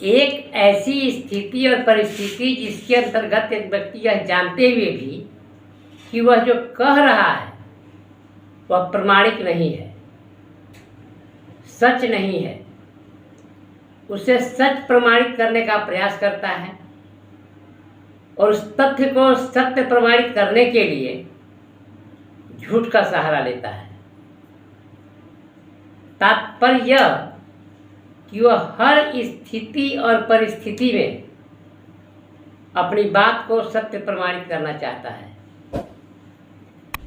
एक ऐसी स्थिति और परिस्थिति जिसके अंतर्गत एक व्यक्ति यह जानते हुए भी कि वह जो कह रहा है वह प्रमाणिक नहीं है, सच नहीं है, उसे सच प्रमाणित करने का प्रयास करता है और उस तथ्य को सत्य प्रमाणित करने के लिए झूठ का सहारा लेता है। तात्पर्य यह कि वह हर स्थिति और परिस्थिति में अपनी बात को सत्य प्रमाणित करना चाहता है,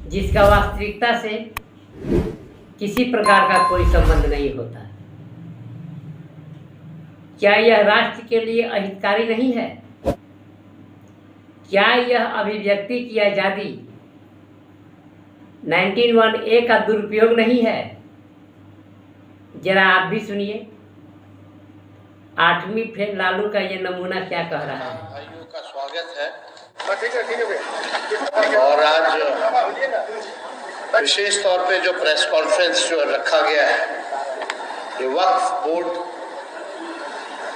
जिसका वास्तविकता से किसी प्रकार का कोई संबंध नहीं होता। क्या यह राष्ट्र के लिए अहितकारी नहीं है? क्या यह अभिव्यक्ति की आज़ादी 19(1) का दुरुपयोग नहीं है? जरा आप भी सुनिए 8वीं फेल लालू का ये नमूना क्या कह रहा है। भाइयों का स्वागत है। और आज विशेष तौर पे जो प्रेस कॉन्फ्रेंस जो रखा गया है, ये वक्फ बोर्ड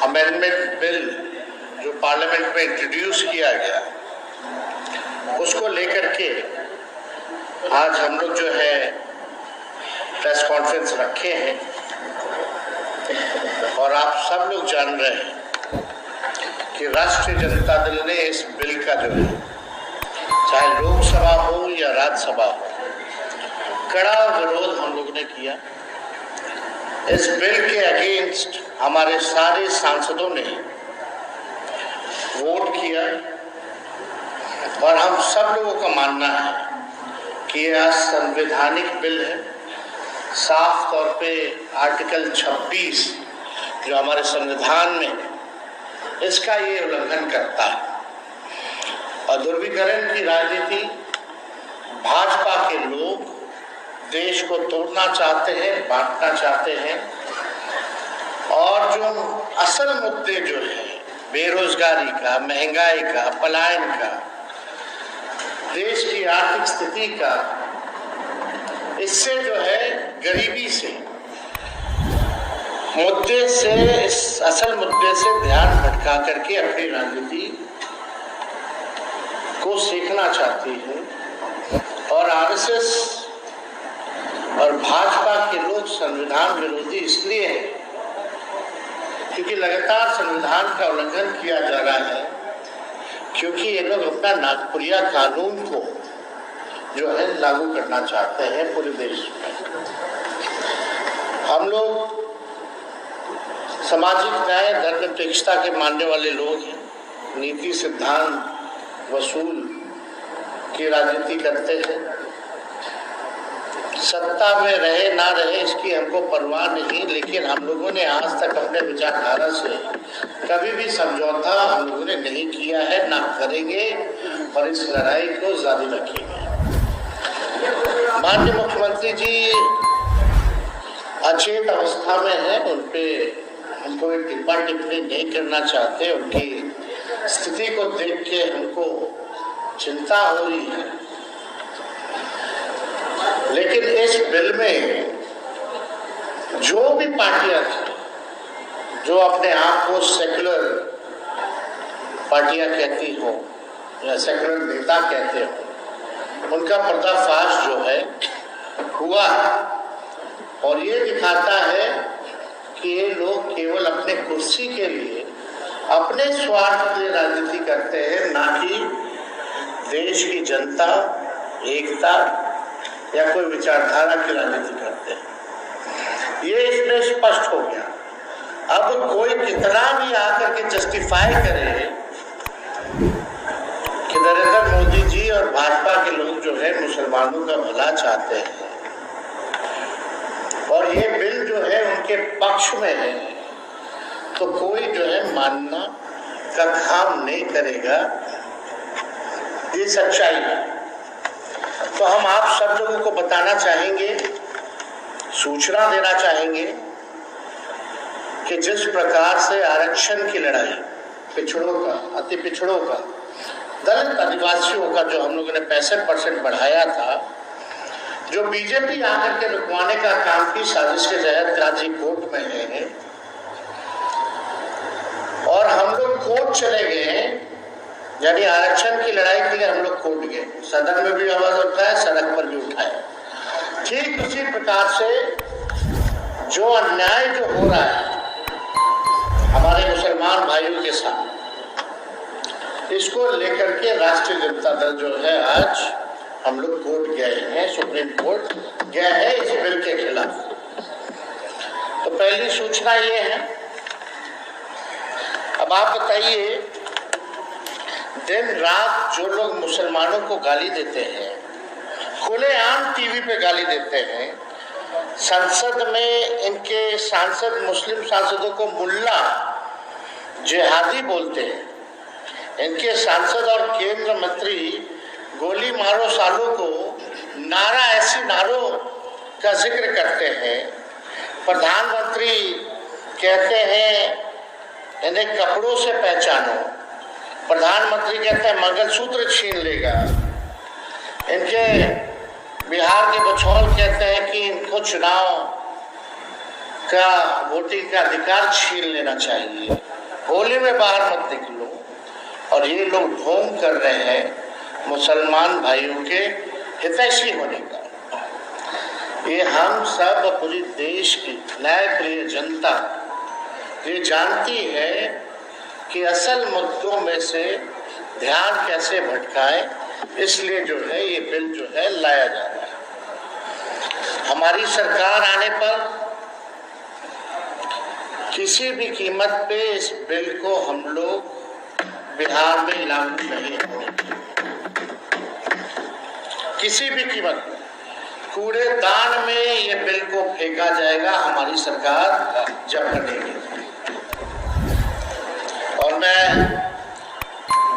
अमेंडमेंट बिल जो पार्लियामेंट में इंट्रोड्यूस किया गया, उसको लेकर के आज हम लोग जो है प्रेस कॉन्फ्रेंस रखे हैं। और आप सब लोग जान रहे हैं कि राष्ट्रीय जनता दल ने इस बिल का जो है, चाहे लोकसभा हो या राज्यसभा हो, कड़ा विरोध हम लोग ने किया। इस बिल के अगेंस्ट हमारे सारे सांसदों ने वोट किया और हम सब लोगों का मानना है कि यह संवैधानिक बिल है। साफ तौर पे आर्टिकल 26 जो हमारे संविधान में, इसका ये उल्लंघन करता है। और ध्रुवीकरण की राजनीति, भाजपा के लोग देश को तोड़ना चाहते हैं, बांटना चाहते हैं। और जो असल मुद्दे जो है बेरोजगारी का, महंगाई का, पलायन का, देश की आर्थिक स्थिति का, इससे जो है गरीबी से मुद्दे से, इस असल मुद्दे से ध्यान भटका करके अपनी राजनीति को सीखना चाहती है। और आरएसएस और भाजपा के लोग संविधान विरोधी इसलिए हैं क्योंकि लगातार संविधान का उल्लंघन किया जा रहा है, क्योंकि ये लोग अपना नागपुरिया कानून को जो है लागू करना चाहते हैं पूरे देश में। हम लोग सामाजिक न्याय, धर्मनिरपेक्षता के मानने वाले लोग हैं। नीति, सिद्धांत, वसूल की राजनीति करते हैं। सत्ता में रहे ना रहे इसकी हमको परवाह नहीं, लेकिन हम लोगों ने आज तक अपने विचारधारा से कभी भी समझौता हम लोगों ने नहीं किया है, ना करेंगे और इस लड़ाई को जारी रखेंगे। माननीय मुख्यमंत्री जी अचेत अवस्था में है, उन पे हम कोई टिप्पा टिप्पणी नहीं करना चाहते। उनकी स्थिति को देख के हमको चिंता हो रही है। लेकिन इस बिल में जो भी पार्टियां थी, जो अपने आप को सेकुलर पार्टियां कहती हो या सेकुलर नेता कहते हो, उनका पर्दाफाश जो है हुआ और ये दिखाता है कि ये लोग केवल अपने कुर्सी के लिए, अपने स्वार्थ के लिए राजनीति करते हैं, ना कि देश की जनता, एकता या कोई विचारधारा की राजनीति करते हैं। ये इसमें स्पष्ट हो गया। अब कोई कितना भी आकर के जस्टिफाई करे कि नरेंद्र मोदी जी और भाजपा के लोग जो है मुसलमानों का भला चाहते हैं और ये बिल जो है उनके पक्ष में है, तो कोई जो है मानना का काम नहीं करेगा। ये सच्चाई है। तो हम आप सब लोगों को बताना चाहेंगे, सूचना देना चाहेंगे कि जिस प्रकार से आरक्षण की लड़ाई, पिछड़ों का, अति पिछड़ों का, दलित आदिवासियों का जो हम लोगों ने 65% बढ़ाया था, जो बीजेपी आकर के रुकवाने का काम की साजिश के तहत आज कोर्ट में है, कोर्ट चले गए, यानी आरक्षण की लड़ाई के लिए हम लोग कोर्ट गए, सदन में भी आवाज उठाए, सड़क पर भी उठाए। ठीक उसी प्रकार से जो अन्याय जो हो रहा है हमारे मुसलमान भाइयों के साथ, इसको लेकर के राष्ट्रीय जनता दल जो है आज हम लोग कोर्ट गए हैं, सुप्रीम कोर्ट गए हैं इस बिल के खिलाफ। तो पहली सूचना ये है। अब आप बताइए, दिन रात जो लोग मुसलमानों को गाली देते हैं, खुलेआम टीवी पे गाली देते हैं, संसद में इनके सांसद मुस्लिम सांसदों को मुल्ला जिहादी बोलते हैं, इनके सांसद और केंद्र मंत्री गोली मारो सालों को नारा ऐसी नारों का जिक्र करते हैं, प्रधानमंत्री कहते हैं इन्हें कपड़ों से पहचानो, प्रधानमंत्री कहते हैं मंगलसूत्र छीन लेगा, इनके बिहार के बछौल कहते हैं कि इनको चुनाव का वोटिंग का अधिकार छीन लेना चाहिए, होली में बाहर मत निकलो। और ये लोग ढोंग कर रहे हैं मुसलमान भाइयों के हितैषी होने का। ये हम सब पूरी देश की न्यायप्रिय जनता ये जानती है कि असल मुद्दों में से ध्यान कैसे भटकाए, इसलिए जो है ये बिल जो है लाया जा रहा है। हमारी सरकार आने पर किसी भी कीमत पे इस बिल को हम लोग बिहार में लागू नहीं होंगे, किसी भी कीमत में कूड़ेदान में ये बिल को फेंका जाएगा हमारी सरकार जब बनेगी। और मैं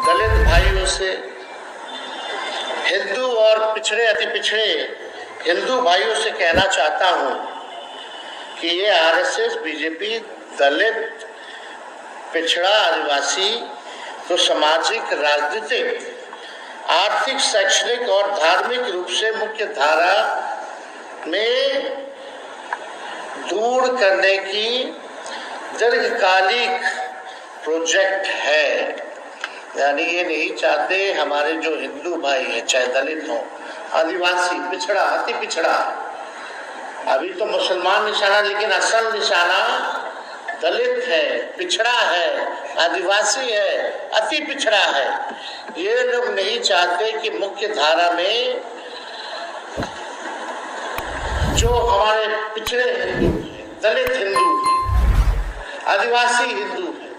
दलित भाइयों से, हिंदू और पिछड़े अति पिछड़े हिंदू भाइयों से कहना चाहता हूं कि ये आरएसएस बीजेपी दलित पिछड़ा आदिवासी को सामाजिक, राजनीतिक, आर्थिक, शैक्षणिक और धार्मिक रूप से मुख्य धारा में दूर करने की दीर्घकालिक प्रोजेक्ट है। यानी ये नहीं चाहते हमारे जो हिंदू भाई हैं, चाहे दलित हो, आदिवासी, पिछड़ा, अति पिछड़ा, अभी तो मुसलमान निशाना, लेकिन असल निशाना दलित है, पिछड़ा है, आदिवासी है, अति पिछड़ा है। ये लोग नहीं चाहते कि मुख्य धारा में जो हमारे पिछड़े हिंदू हैं, दलित हिंदू हैं, आदिवासी हिंदू हैं,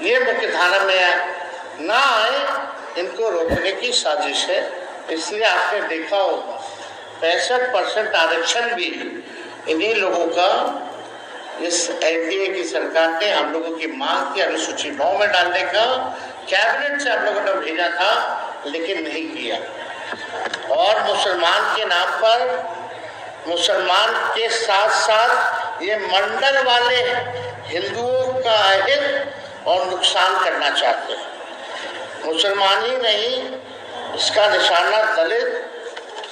ये मुख्य धारा में ना आए, इनको रोकने की साजिश है। इसलिए आपने देखा होगा 65% आरक्षण भी इन्हीं लोगों का इस एनडीए की सरकार ने हम लोगों की मांग की अनुसूची 9 में डालने का कैबिनेट से हम लोगों ने भेजा था, लेकिन नहीं किया। और मुसलमान के नाम पर, मुसलमान के साथ साथ ये मंडल वाले हिंदुओं का अहित और नुकसान करना चाहते हैं। मुसलमान ही नहीं, इसका निशाना दलित,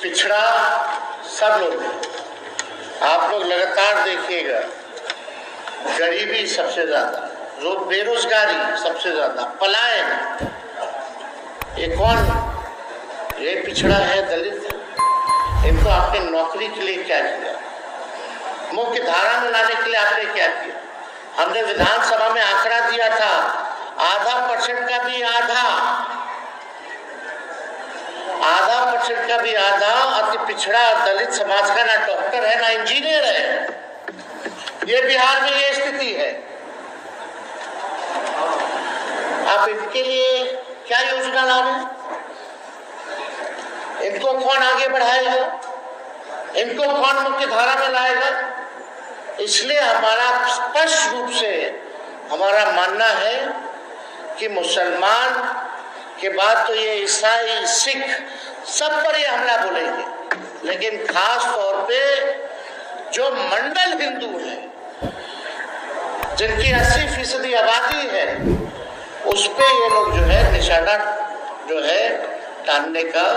पिछड़ा, सब लोग। आप लोग लगातार देखिएगा, गरीबी सबसे ज्यादा, बेरोजगारी सबसे ज्यादा, पलायन, ये कौन? ये पिछड़ा है, दलित है। इनको आपने नौकरी के लिए क्या किया? मुख्य धारा में लाने के लिए आपने क्या किया? हमने विधानसभा में आंकड़ा दिया था, 0.5% का भी आधा अति पिछड़ा दलित समाज का ना डॉक्टर है ना इंजीनियर है। ये बिहार में ये स्थिति है। आप इनके लिए क्या योजना ला रहे हैं? इनको कौन आगे बढ़ाएगा? इनको कौन मुख्य धारा में लाएगा? इसलिए हमारा स्पष्ट रूप से हमारा मानना है कि मुसलमान के बाद तो ये ईसाई, सिख, सब पर ये हमला बोलेंगे, लेकिन खास तौर पे जो मंडल हिंदू हैं, जिनकी 80% आबादी है, उस पे ये लोग जो है निशाना जो है टालने का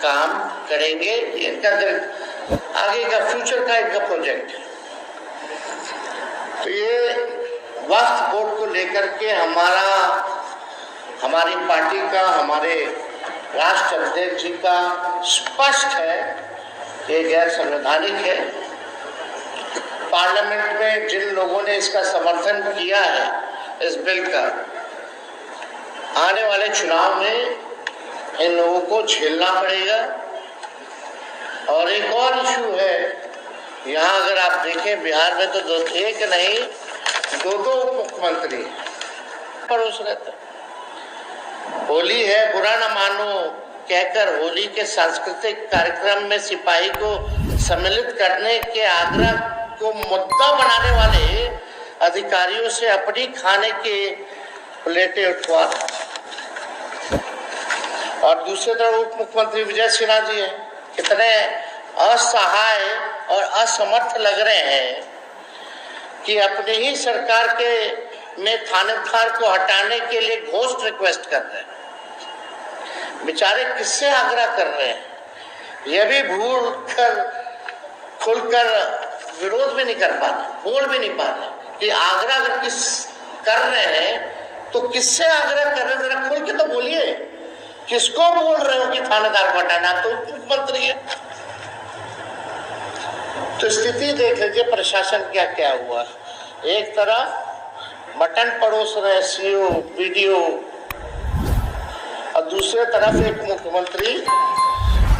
काम करेंगे। इनका आगे का फ्यूचर का इनका प्रोजेक्ट है। तो ये वक्फ बोर्ड को लेकर के हमारा हमारी पार्टी का, हमारे राष्ट्र अध्यक्ष जी का स्पष्ट है, ये गैर संवैधानिक है। पार्लियामेंट में जिन लोगों ने इसका समर्थन किया है इस बिल का, आने वाले चुनाव में इन लोगों को झेलना पड़ेगा। और एक और इशू है, यहाँ अगर आप देखें बिहार में तो एक नहीं दो मुख्यमंत्री पड़ोस रहते। होली है, बुरा न मानो कहकर होली के सांस्कृतिक कार्यक्रम में सिपाही को सम्मिलित करने के आग्रह को मुद्दा बनाने वाले अधिकारियों से अपनी खाने के प्लेटें उठवा। और दूसरी तरफ उप मुख्यमंत्री विजय सिन्हा जी हैं, कितने असहाय और असमर्थ लग रहे हैं कि अपनी ही सरकार के में थानेदार को हटाने के लिए घोस्ट रिक्वेस्ट कर रहे हैं। बेचारे किससे आग्रह कर रहे हैं, यह भी भूल कर खुलकर विरोध भी नहीं कर पा रहे, बोल भी नहीं पा रहे कि आग्रह अगर किस कर रहे हैं तो किससे आग्रह कर रहे हैं, जरा खुल के तो बोलिए। किसको बोल रहे हो कि थानेदार को हटाना? तो मुख्यमंत्री है। तो स्थिति देख लीजिए प्रशासन क्या क्या हुआ। एक तरफ मटन परोस रहे सीओ वीडियो, और दूसरे तरफ एक मुख्यमंत्री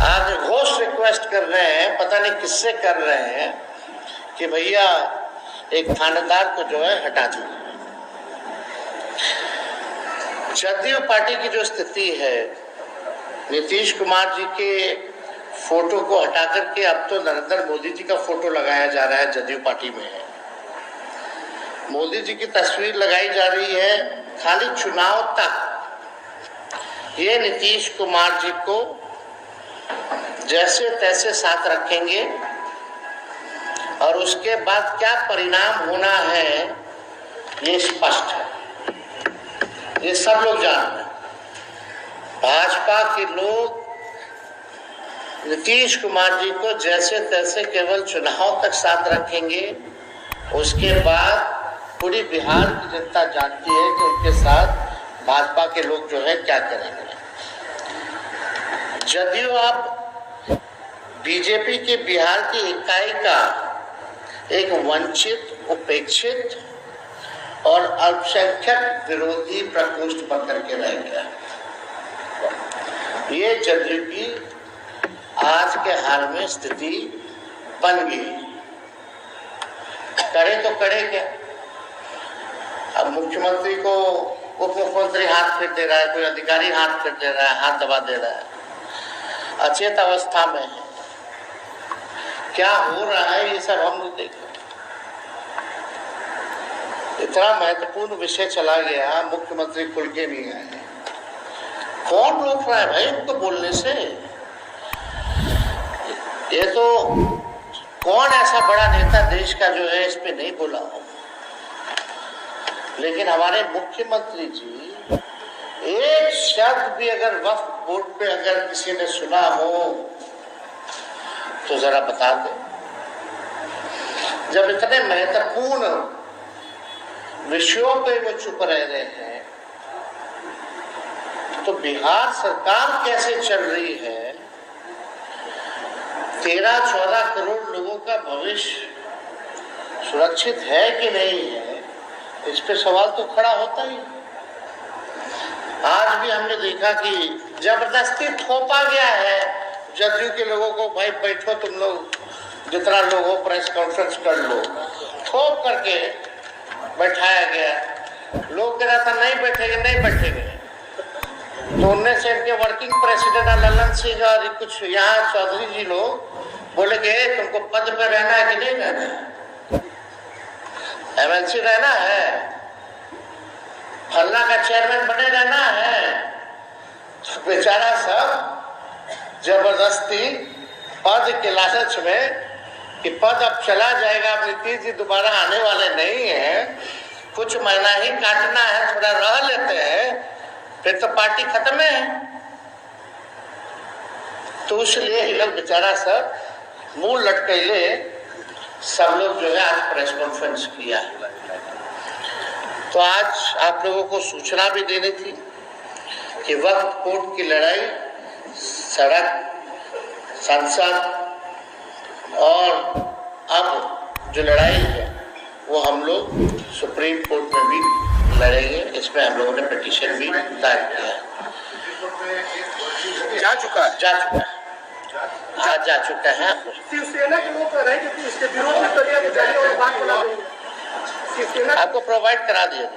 आज घोष रिक्वेस्ट कर रहे हैं, पता नहीं किससे कर रहे हैं, कि भैया एक थानेदार को जो है हटा दो। जदयू पार्टी की जो स्थिति है, नीतीश कुमार जी के फोटो को हटा करके अब तो नरेंद्र मोदी जी का फोटो लगाया जा रहा है। जदयू पार्टी में है, मोदी जी की तस्वीर लगाई जा रही है खाली चुनाव तक। ये नीतीश कुमार जी को जैसे तैसे साथ रखेंगे और उसके बाद क्या परिणाम होना है ये स्पष्ट है, ये सब लोग जान रहे हैं। भाजपा के लोग नीतीश कुमार जी को जैसे तैसे केवल चुनाव तक साथ रखेंगे, उसके बाद पूरी बिहार की जनता जानती है कि उनके साथ भाजपा के लोग जो है क्या करेंगे। जदयू अब बीजेपी के बिहार की इकाई का एक वंचित, उपेक्षित और अल्पसंख्यक विरोधी प्रकोष्ठ बन करके रह गया। ये जदयू की आज के हाल में स्थिति बन गई। करे तो करे क्या? अब मुख्यमंत्री को उप मुख्यमंत्री हाथ फेर दे रहा है, कोई अधिकारी हाथ फेर दे रहा है, हाथ दबा दे रहा है, अचेत अवस्था में है। क्या हो रहा है ये सब हम लोग देखें। इतना महत्वपूर्ण विषय चला गया, मुख्यमंत्री खुल के नहीं आए। कौन रोक रहा है भाई उनको बोलने से? ये तो कौन ऐसा बड़ा नेता देश का जो है इस पे नहीं बोला हो। लेकिन हमारे मुख्यमंत्री जी एक शब्द भी अगर वक्फ बोर्ड पे अगर किसी ने सुना हो तो जरा बता दे। जब इतने महत्वपूर्ण विषयों पे वो चुप रह रहे हैं तो बिहार सरकार कैसे चल रही है? 13-14 करोड़ लोगों का भविष्य सुरक्षित है कि नहीं है, इस पे सवाल तो खड़ा होता ही। आज भी हमने देखा कि जबरदस्ती थोपा गया है जदयू के लोगों को, भाई बैठो तुम लोग, जितना लोग हो प्रेस कॉन्फ्रेंस कर लो, थोप करके बैठाया गया। लोग कह रहा था नहीं बैठेंगे, नहीं बैठेंगे। तो उनमें से इनके वर्किंग प्रेसिडेंट ललन सिंह और कुछ यहाँ चौधरी जी लोग बोले कि तुमको पद पे रहना है कि नहीं रहना है, एमएलसी रहना है, फलना का चेयरमैन बने रहना है। तो बेचारा सब जबरदस्ती पद के लालच में कि पद अब चला जाएगा, अब नीतीश जी दोबारा आने वाले नहीं है, कुछ महीना ही काटना है, थोड़ा रह लेते हैं, फिर तो पार्टी खत्म है। तो इसलिए ये लोग बेचारा सब मुंह लटकेले सब लोग जो है आज प्रेस कॉन्फ्रेंस किया। तो आज आप लोगों को सूचना भी देनी थी कि वक्त कोर्ट की लड़ाई सड़क, संसद और अब जो लड़ाई है वो हम लोग सुप्रीम कोर्ट में भी लड़ेंगे। इसमें हम लोगों ने पिटीशन भी दायर किया है। जा चुका है आज जा चुका है। शिवसेना के लोग कह रहे हैं कि इसके विरोध में करिए तो जाइए और बात बना देंगे। आपको प्रोवाइड करा दिया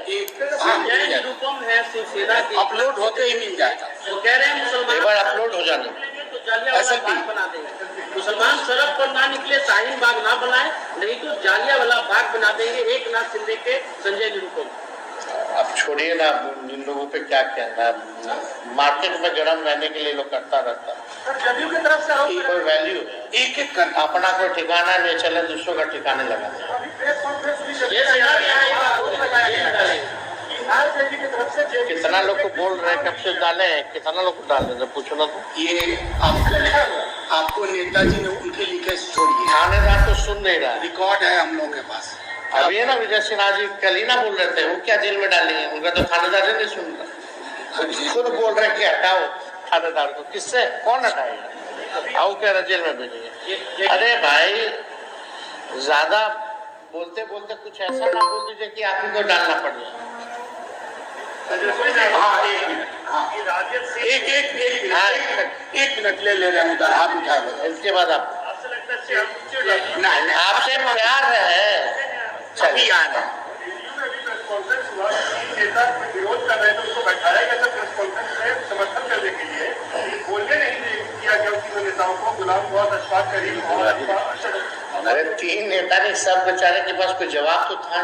निरूपम है शिवसेना की, अपलोड होते ही मिल जाएगा। वो कह रहे हैं मुसलमान एक बार अपलोड हो जाने तो जालियावाला बाग बना देंगे। मुसलमान सड़क पर ना निकले, शाहीन बाग ना बनाए, नहीं तो जालियावाला बाग बना देंगे। एक नाथ शिंदे के संजय निरूपम। अब छोड़िए ना, इन लोगों पे क्या कहना। मार्केट में गर्म रहने के लिए लोग करता रहता है। जदयू की तरफ से कोई वैल्यू है, एक एक कर अपना कोई ठिकाना नहीं, चले दूसरों का ठिकाने लगा। कितना लोग को बोल रहे हैं, कब से डाले हैं, कितना लोग को डाल रहे हैं, पूछो ना। तो ये आपको नेताजी ने उनके लिखे छोड़िए, थानेदार तो सुन नहीं रहा। रिकॉर्ड है हम लोगों के पास। अभी है ना विजय सिन्हा जी कल ही ना बोल रहे थे, वो क्या जेल में डालेंगे, उनका तो थानेदार नहीं सुन रहा। खुद बोल रहे कि हटाओ थानेदार को, किससे कौन हटाएगा, आओ कह रहे जेल में भेजेंगे। अरे भाई ज्यादा बोलते बोलते कुछ ऐसा ना बोल दीजिए कि आप ही को डालना पड़ जाए। हाँ एक मिनट ले रहे हैं उधर, हाथ उठा लो। इसके बाद आप नहीं आपसे प्यार है। अभी आना नेता विरोध कर रहे थे, उसको बैठाया गया था प्रेस कॉन्फ्रेंस में समर्थन करने के लिए, बोलने नहीं किया गया उन नेताओं को। गुलाम बहुत अशफाक करीम और अरे 3 नेता ने, सब बेचारे के पास कोई जवाब तो था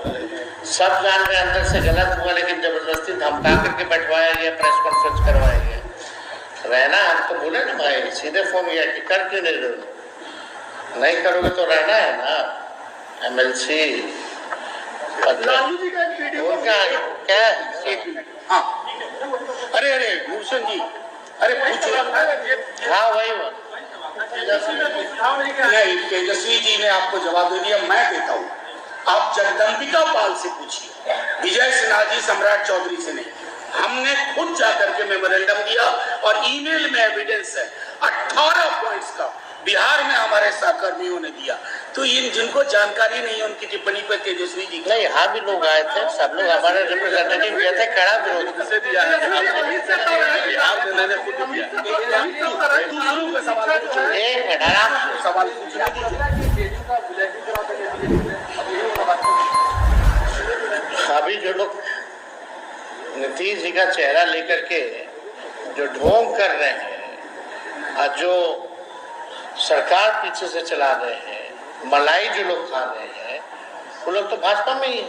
नहीं। सब जान रहे अंदर से गलत हुआ, लेकिन जबरदस्ती धमका करके बैठवाया गया, प्रेस कॉन्फ्रेंस करवाया गया। रहना हम तो बोले ना भाई, सीधे फोन किया कि कर क्यों नहीं रहे, नहीं करोगे तो रहना है ना। MLC लालू जी का वीडियो उनका क्या, एक मिनट। हाँ अरे भूषण जी, अरे पूछो। हाँ वही वो नहीं, तेजस्वी जी ने आपको जवाब दे दिया, मैं देता हूँ। आप जगदम्बिका पाल से पूछिए, विजय सिन्हा जी सम्राट चौधरी से नहीं। हमने खुद जाकर के मेमोरेंडम दिया और ईमेल में एविडेंस है 18 पॉइंट्स का, बिहार में हमारे सहकर्मियों ने दिया। तो इन जिनको जानकारी नहीं है उनकी टिप्पणी पर तेजस्वी जी नहीं, यहाँ भी लोग आए थे, सब लोग हमारे रिप्रेजेंटेटिव गए थे, कड़ा विरोध से दिया है। बिहार में मैंने खुद दिया। दूसरों का सवाल, एक मिनट आराम से। सवाल पूछने दीजिए। अभी जो लोग नीतीश जी का चेहरा लेकर के जो ढोंग कर रहे हैं और जो सरकार पीछे से चला रहे हैं, मलाई जो लोग खा रहे हैं, वो लोग तो भाजपा में ही है।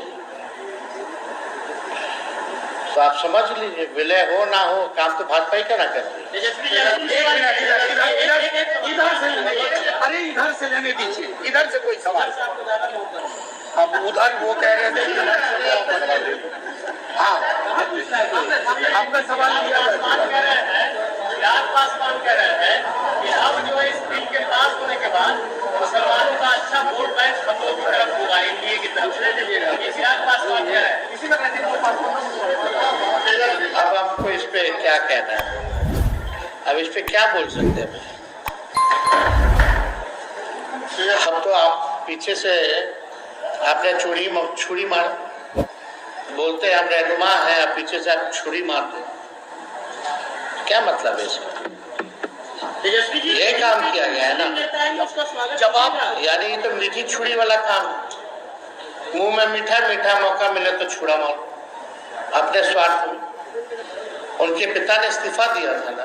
तो आप समझ लीजिए, विलय हो ना हो, काम तो भाजपा ही करना कर रही है। इधर से लेने दीजिए, इधर से कोई सवाल। अब उधर वो कह रहे थे। हाँ आपका सवाल पासवान कह रहे हैं कि अब जो है इस बिल के पास होने के बाद मुसलमानों का अच्छा वोट बैंक खतरों की तरफ होगा, एनडीए की तरफ से। पासवान कह रहे हैं, इसी में अब आपको इस पे क्या कहना है, अब इस पे क्या बोल सकते हैं। हम तो आप पीछे से आपने छुरी मार बोलते, हम रहनुमा है, आप पीछे से आप छुरी मारते, क्या मतलब है इसका। ये काम किया गया है ना, जवाब यानी तो मीठी छुरी वाला काम। मुंह में मीठा मीठा, मौका मिले तो छुरा मारो अपने स्वार्थ में। उनके पिता ने इस्तीफा दिया था ना,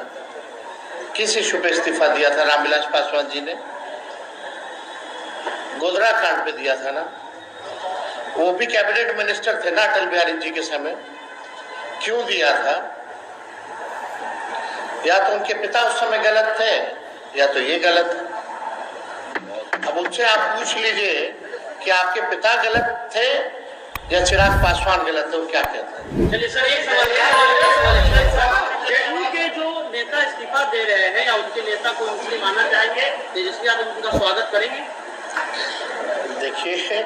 किस इशू पे इस्तीफा दिया था रामविलास पासवान जी ने, गोधरा कांड पे दिया था ना। वो भी कैबिनेट मिनिस्टर थे ना अटल बिहारी जी के समय, क्यों दिया था। या तो उनके पिता उस समय गलत थे, या तो ये गलत है। अब उनसे आप पूछ लीजिए कि आपके पिता गलत थे या चिराग पासवान गलत थे, वो क्या कहते हैं। चलिए सर, एक सवाल के जो नेता इस्तीफा दे रहे हैं या उनके नेता को मुस्लिम मानना चाहेंगे, तेजस्वी यादव उनका स्वागत करेंगे। देखिए,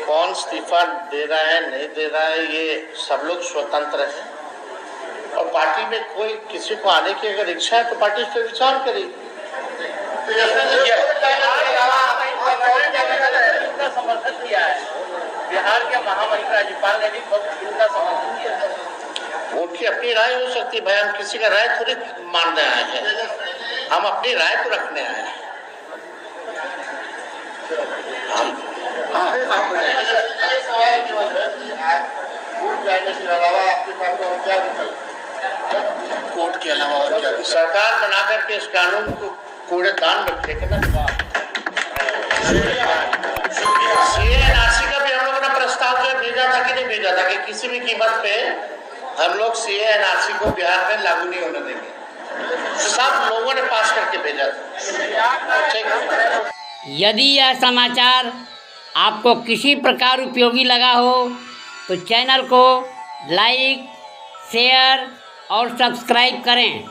कौन इस्तीफा दे रहा है नहीं दे रहा है, ये सब लोग स्वतंत्र हैं। और पार्टी में कोई किसी को आने की अगर इच्छा है तो पार्टी उस पर विचार करेगी। का समर्थन किया है, बिहार के महामहिम राज्यपाल ने भी का समर्थन किया है। उनकी अपनी राय हो सकती है भाई, हम किसी का राय थोड़ी मानने आए हैं, हम अपनी राय को रखने आए हैं। कोर्ट के अलावा और क्या? सरकार बना करके इस कानून को कूड़ेदान में फेंकना। सीए-एनआरसी का भी हम लोगों ने प्रस्ताव जो भेजा था कि नहीं भेजा था कि किसी भी कीमत पे हम लोग सीए-एनआरसी को बिहार में लागू नहीं होने देंगे, सब लोगों ने पास करके भेजा था। यदि यह समाचार आपको किसी प्रकार उपयोगी लगा हो तो चैनल को लाइक, शेयर और सब्सक्राइब करें।